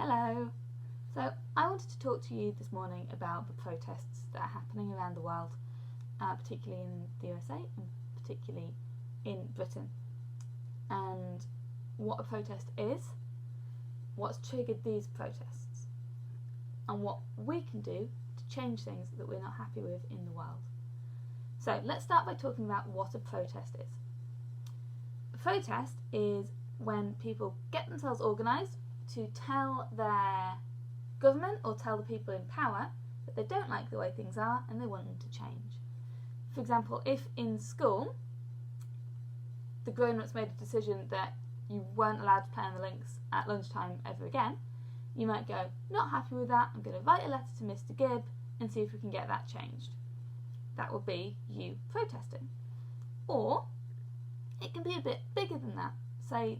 Hello! So I wanted to talk to you this morning about the protests that are happening around the world, particularly in the USA and particularly in Britain, and what a protest is, what's triggered these protests, and what we can do to change things that we're not happy with in the world. So let's start by talking about what a protest is. A protest is when people get themselves organised to tell their government or tell the people in power that they don't like the way things are and they want them to change. For example, if in school the grown-ups made a decision that you weren't allowed to play on the links at lunchtime ever again, you might go, not happy with that, I'm going to write a letter to Mr. Gibb and see if we can get that changed. That will be you protesting. Or it can be a bit bigger than that. Say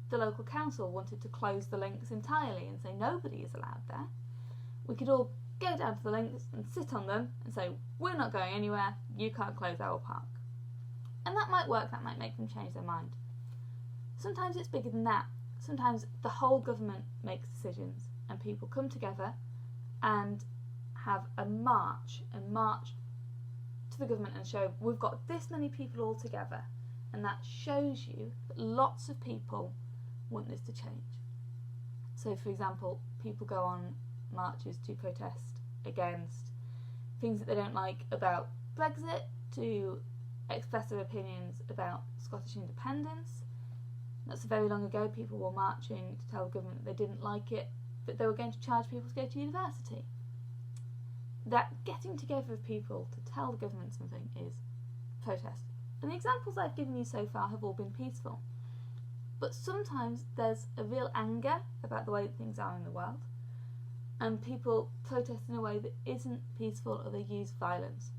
the local council wanted to close the links entirely and say nobody is allowed there. We could all go down to the links and sit on them and say, we're not going anywhere, you can't close our park. And that might work, that might make them change their mind. Sometimes it's bigger than that. Sometimes the whole government makes decisions and people come together and have a march to the government and show we've got this many people all together, and that shows you that lots of people want this to change. So for example, people go on marches to protest against things that they don't like about Brexit, to express their opinions about Scottish independence. Not so very long ago people were marching to tell the government that they didn't like it, but they were going to charge people to go to university. That getting together of people to tell the government something is protest. And the examples I've given you so far have all been peaceful. But sometimes there's a real anger about the way that things are in the world, and people protest in a way that isn't peaceful, or they use violence.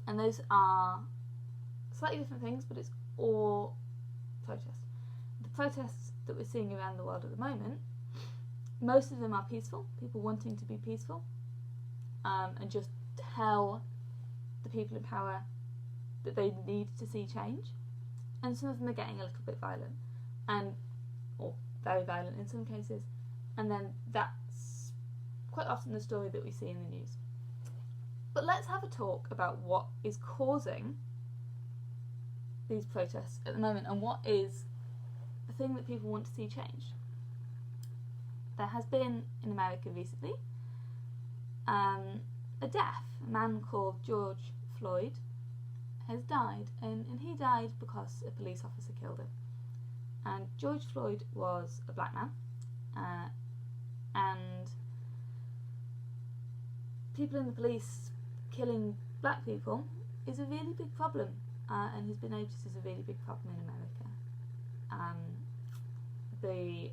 And those are slightly different things, but it's all protest. The protests that we're seeing around the world at the moment, most of them are peaceful, people wanting to be peaceful, and just tell the people in power that they need to see change. And some of them are getting a little bit violent, or very violent in some cases, and then that's quite often the story that we see in the news. But let's have a talk about what is causing these protests at the moment, and what is the thing that people want to see changed. There has been in America recently a death. A man called George Floyd has died, and he died because a police officer killed him. And George Floyd was a black man, and people in the police killing black people is a really big problem, and has been noticed as a really big problem in America. The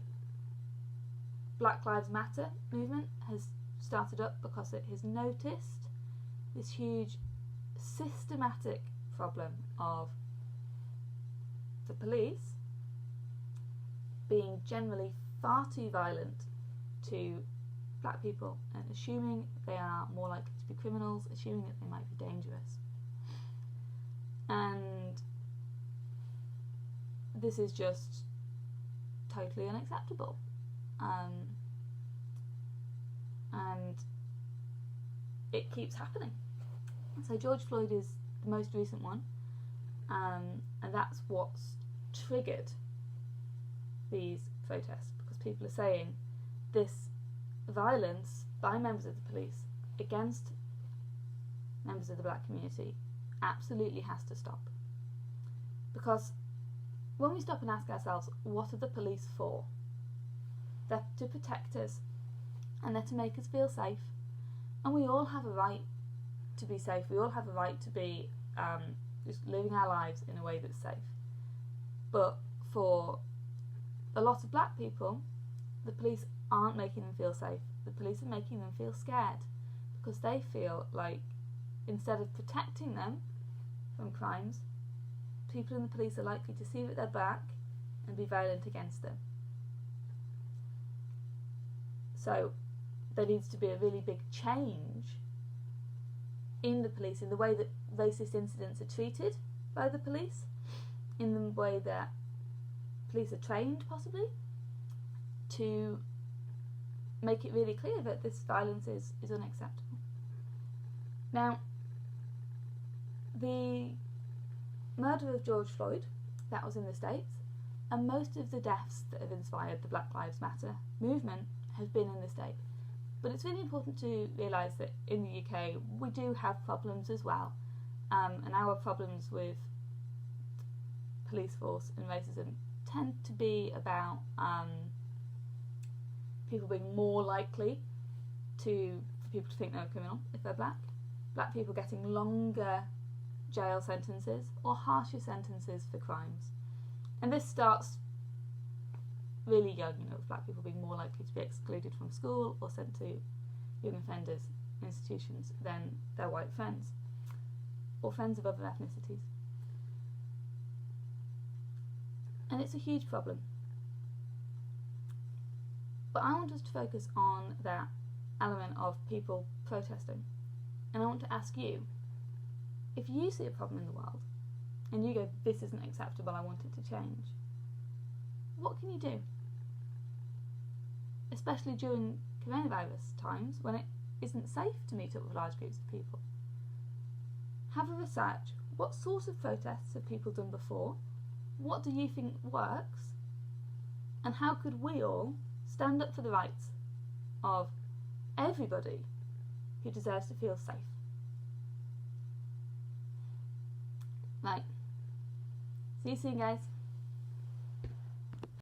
Black Lives Matter movement has started up because it has noticed this huge systematic problem of the police being generally far too violent to black people, and assuming they are more likely to be criminals, assuming that they might be dangerous. And this is just totally unacceptable. And it keeps happening. So George Floyd is the most recent one, and that's what's triggered these protests, because people are saying this violence by members of the police against members of the black community absolutely has to stop. Because when we stop and ask ourselves, what are the police for? They're to protect us, and they're to make us feel safe, and we all have a right to be safe. We all have a right to be just living our lives in a way that's safe. But for a lot of black people, the police aren't making them feel safe. The police are making them feel scared, because they feel like instead of protecting them from crimes, people in the police are likely to see that they're back and be violent against them. So there needs to be a really big change in the police, in the way that racist incidents are treated by the police, in the way that police are trained, possibly, to make it really clear that this violence is unacceptable. Now, the murder of George Floyd, that was in the States, and most of the deaths that have inspired the Black Lives Matter movement have been in the States. But it's really important to realise that in the UK we do have problems as well, and our problems with police force and racism tend to be about people being more likely for people to think they're a criminal if they're black people getting longer jail sentences or harsher sentences for crimes. And this starts really young, with black people being more likely to be excluded from school or sent to young offenders institutions than their white friends or friends of other ethnicities. And it's a huge problem. But I want us to focus on that element of people protesting. And I want to ask you, if you see a problem in the world and you go, this isn't acceptable, I want it to change, what can you do? Especially during coronavirus times when it isn't safe to meet up with large groups of people. Have a research. What sort of protests have people done before? What do you think works? And how could we all stand up for the rights of everybody who deserves to feel safe? Right. See you soon, guys.